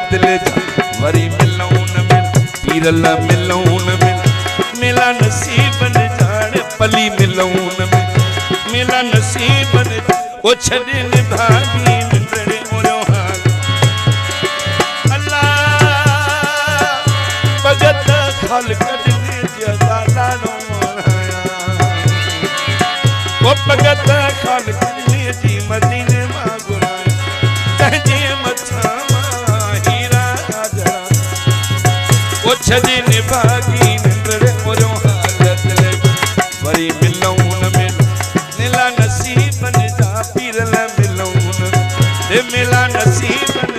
हालत ले जा वरी मिलूं न मिल पीर ला मिलूं न मिल मिला नसीब न जाने पली मिलूं न मिल मिला नसीब न ओ छड़े न भागी निंदड़े ओरो हाल अल्लाह भगत खाल कढने जदा नो ओ भगत खाल कढने जी मदीने मा गुनाया तहजे मथा मा हीरा जड़ा ओ छड़े न भागी निंदड़े ओरो हालत ले वरी मिलूं न मिल मिला नसीब न जा पीर ला मिलूं न दे मिला नसीब न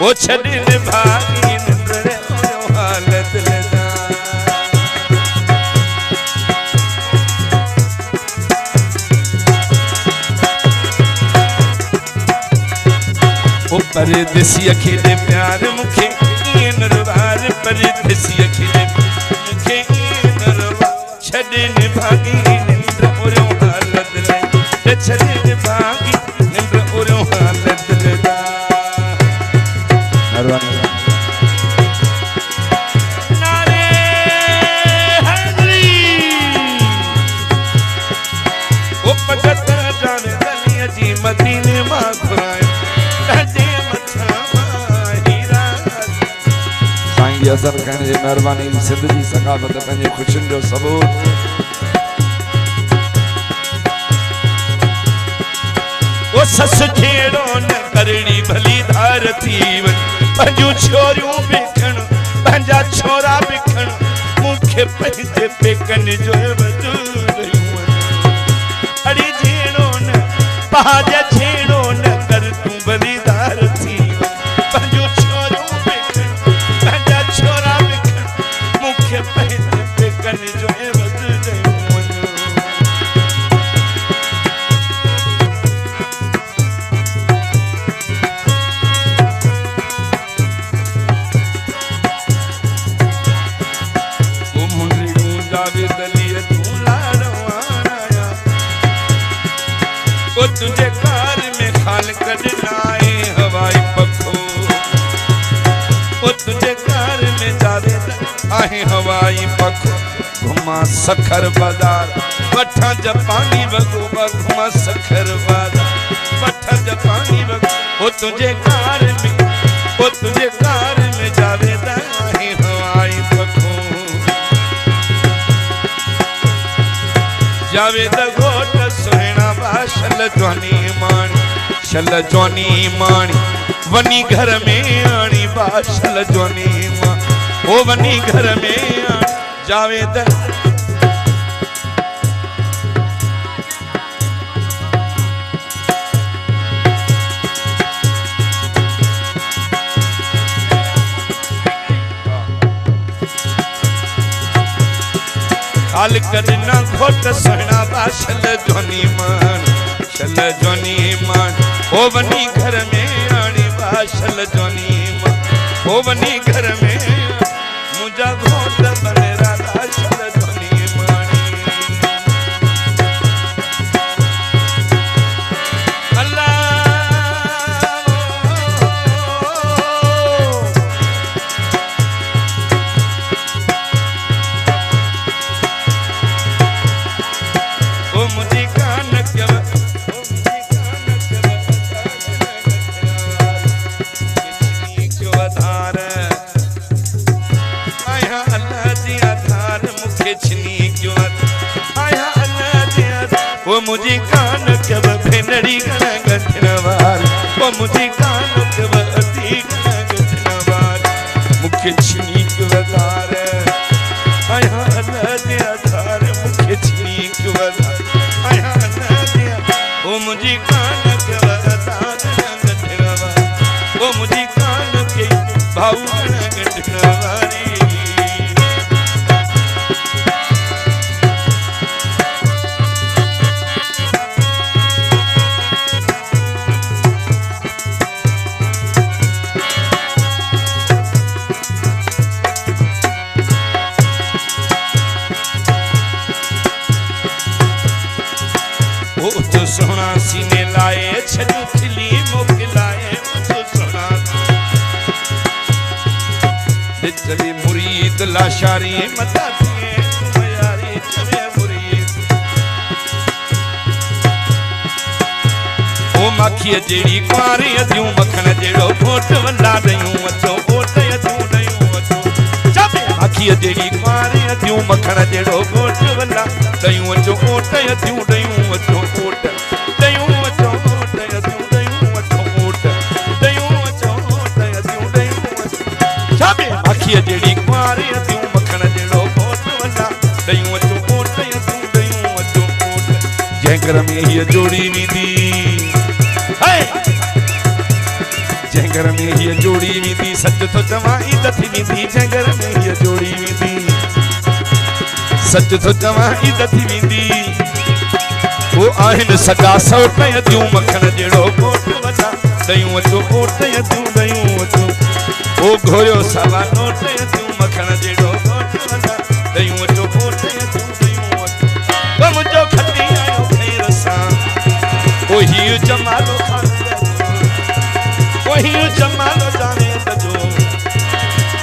ओ छड़े न भागी निंदड़े ओरो हालत ले जा ओ परदेसी अखी दे प्यार मुखे ये नरवार परदेसी अखी दे मुखे ये नरवार छड़े न भागी निंद्र ओरो हालत ले ते छड़े न भागी निंद्र ओरो हालत ले जा नरवानी नारे हरी ओ भगत जाने दलिया जी मदीने मा खुराए असर कहने जी मेहरबानी सिंध जी सकाफत पंहिंजे खुशियुनि जो सबूत ओ सस छेड़ो न करणी भली धार थी वन पंहिंजूं छोरियूं बिखण पंहिंजा छोरा बिखण मूंखे पंहिंजे पेकनि जो वजूद अड़ी छेड़ो न पंहिंजा छेड़ो न कर तूं भली धार थी पंहिंजूं छोरियूं छोरा बिखण मुखे पंहिंजे पेकनि जो वजूद ओ मुंडी जावे दलिया तू लाड़वाया ओ तुझे कार में खाल कढना है हवाई पखो ओ तुझे कार में जावे आहे हवाई पखो घुमा सखर बाजार वठा जापानी वगो घुमा सखर बाजार वठा जापानी वगो ओ तुझे कार में जावे आहे हवाई पखो जावे द घोट सुहिणा बाशल जवानी माणी वनी घर में आनी बाशल जवानी मां ओ वनी घर में जावे द खाल करना घोट सुहिणा बाशल जवानी मान ओ वनी घर में आनी बाशल जवानी मान ओ वनी घर में मुझा घोट बनेरा बाशल जवानी मानी अल्लाह ओ मुझी कान क्यों वो मुझी कान कब भेनड़ी गण गठनवार वो मुझी कान कब अति गण गठनवार मुख्य छिनी क्वदार आया अल्लाह दे आधार मुख्य छिनी क्वदार आया अल्लाह दे वो मुझी कान कब अतार गठनवार वो मुझी कान के भाऊ गण गठनवारी सोना सीने लाए छजू खिली मोकलाए मुझो सोना इसलिए मुरीद लाशारी मता थिए तू यारी चवे मुरीद ओ माखी जेड़ी कुआरी अदियूं मखण जेड़ो घोट वला दयूं अचो ओट अदियूं दयूं अचो चवे माखी जेड़ी कुआरी अदियूं मखण जेड़ो घोट वला दयूं अचो ओट अदियूं दयूं अचो ओट दयूं अचो ओट अदियूं दयूं अचो ओट दयूं अचो ओट अदियूं दयूं अचो चवे माखी जेड़ी कुआरी अदियूं मखण जेड़ो घोट वला दयूं अचो ओट अदियूं दयूं अचो ओट जंहिं घर में हीअ जोड़ी वींदी जंहिं घर में हीअ जोड़ी वींदी सच तो चवां इज़त वींदी जंहिं घर में हीअ जोड़ी वींदी सच तो चवां इज़त वींदी वो आहिनि सगा सौट अदियूं मखण जेड़ो घोट वला दयूं अचो ओट अदियूं दयूं अचो ओ घोरियो सावा नोट अदियूं मखण जेड़ो घोट वला दयूं अचो ओट अदियूं दयूं अचो ओ मुंहिंजो खटी आयो खैर सां ओ हीउ जमालो खान वही जमालो जावेद जो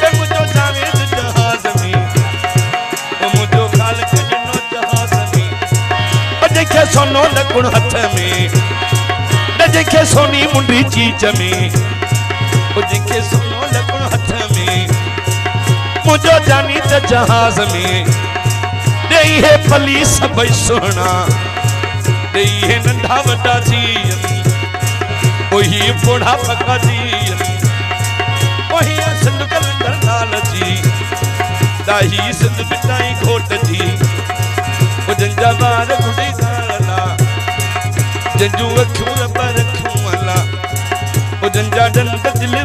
ते मुझो जावेद जहाज में ओ मुझो खालिक जिनो जहाज में ओ जेके सोनो लकुण हथ में न जेके सोनी मुंडी चीज में ओ जेके सोनो लकुण हथ में मुझो जानी त जहाज में देई है पली सबई सोना देई है नंढा वड्डा जी वही बूढ़ा पका जी वही सिंध कलंदर लाल जी दाही सिंध बिटाई घोट जी वो जंजा बार गुड़ी गाला जंजू अखियूं पर रखूं अला वो जंजा डंड दिल